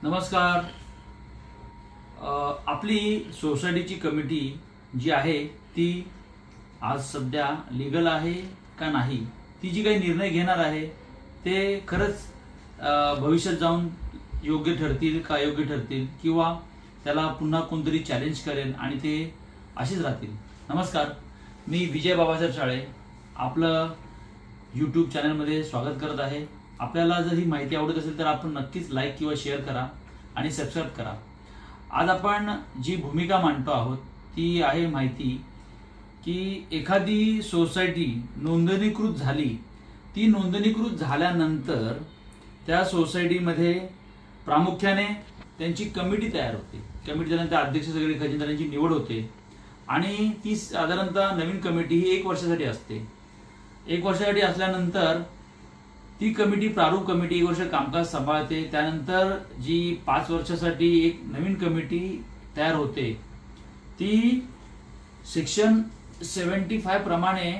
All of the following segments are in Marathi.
नमस्कार. आपली सोसायटीची कमिटी जी आहे ती आज सध्या लीगल आहे का नाही, ती जी काही निर्णय घेणार आहे ते खरंच भविष्यात जाऊन योग्य ठरतील का अयोग्य ठरतील, किंवा त्याला पुन्हा कोणतरी चॅलेंज करेल आणि ते असेच राहतील. नमस्कार, मी विजय बाबासाहेब शाळे आपलं यूट्यूब चॅनलमध्ये स्वागत करत आहे. आपल्याला जर ही माहिती आवडत असेल तर आपण नक्कीच लाईक किंवा शेअर करा आणि सबस्क्राईब करा. आज आपण जी भूमिका मांडतो आहोत ती आहे माहिती की एखादी सोसायटी नोंदणीकृत झाली, ती नोंदणीकृत झाल्यानंतर त्या सोसायटीमध्ये प्रामुख्याने त्यांची कमिटी तयार होते. कमिटी झाल्यानंतर अध्यक्ष सगळे खजिनदारांची निवड होते आणि ती साधारणतः नवीन कमिटी ही 1 वर्षासाठी असते. 1 वर्षासाठी असल्यानंतर ती कमिटी प्रारूप कमिटी 1 वर्ष कामकाज सांभाळते. त्यानंतर जी 5 वर्षासाठी एक नवीन कमिटी तयार होते ती सेक्शन 75 प्रमाणे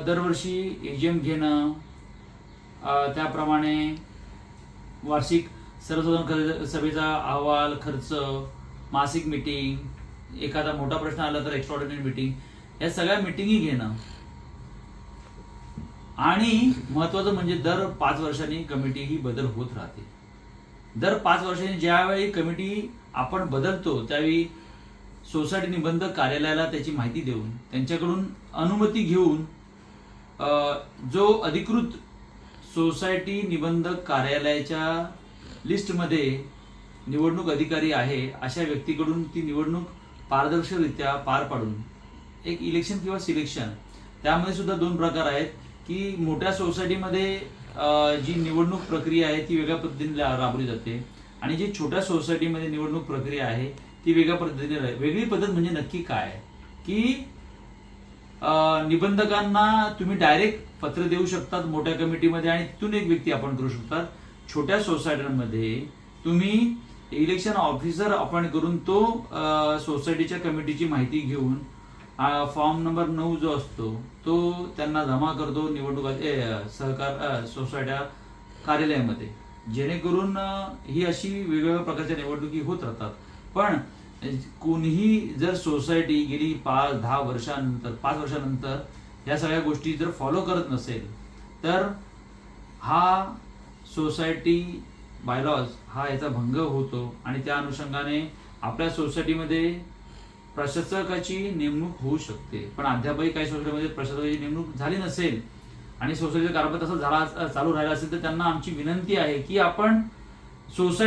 दरवर्षी एजीएम घेणं, त्याप्रमाणे वार्षिक सर्वसाधारण सभेचा अहवाल, खर्च, मासिक मीटिंग, एखादा मोठा प्रश्न आला तर एक्स्ट्राऑर्डिनरी मीटिंग, या सगळ्या मीटिंगी घेणं. आणि महत्वाचं म्हणजे दर 5 वर्षांनी कमिटी ही बदल होत राहते. दर 5 वर्षांनी ज्यावेळी कमिटी आपण बदलतो त्यावेळी सोसायटी निबंधक कार्यालयाला त्याची माहिती देऊन त्यांच्याकडून अनुमती घेऊन जो अधिकृत सोसायटी निबंधक कार्यालयाच्या लिस्टमध्ये निवडणूक अधिकारी आहे अशा व्यक्तीकडून ती निवडणूक पारदर्शकरित्या पार पाडून एक इलेक्शन किंवा सिलेक्शन, त्यामध्ये सुद्धा 2 प्रकार आहेत की मोठ्या सोसायटीमध्ये जी निवडणूक प्रक्रिया आहे ती वेगळ्या पद्धतीने राबवली जाते आणि जी छोट्या सोसायटीमध्ये निवडणूक प्रक्रिया आहे ती वेगळ्या पद्धतीने. वेगळी पद्धत म्हणजे नक्की काय की निबंधकांना तुम्ही डायरेक्ट पत्र देऊ शकतात मोठ्या कमिटीमध्ये आणि तिथून एक व्यक्ती आपण करू शकतात. छोट्या सोसायटीमध्ये तुम्ही इलेक्शन ऑफिसर अपॉइंट करून तो सोसायटीच्या कमिटीची माहिती घेऊन फॉर्म नंबर 9 जो असतो तो त्यांना जमा करतो निवडणूक सहकार सोसायट्या कार्यालयामध्ये, जेणेकरून ही अशी वेगवेगळ्या प्रकारच्या निवडणुकी होत राहतात. पण कोणीही जर सोसायटी गेली 5-10 वर्षानंतर 5 वर्षानंतर या सगळ्या गोष्टी जर फॉलो करत नसेल तर हा सोसायटी बायलॉज हा याचा भंग होतो आणि त्या अनुषंगाने आपल्या सोसायटीमध्ये प्रशासकाची नेमणूक होऊ शकते. पण अद्यापही काही सोसायटीमध्ये प्रशासकाची नेमणूक झाली नसेल आणि सोसायटीचा कारभार तसा झाला चालू राहिला असेल तर त्यांना आमची विनंती आहे की आपण सोसायटी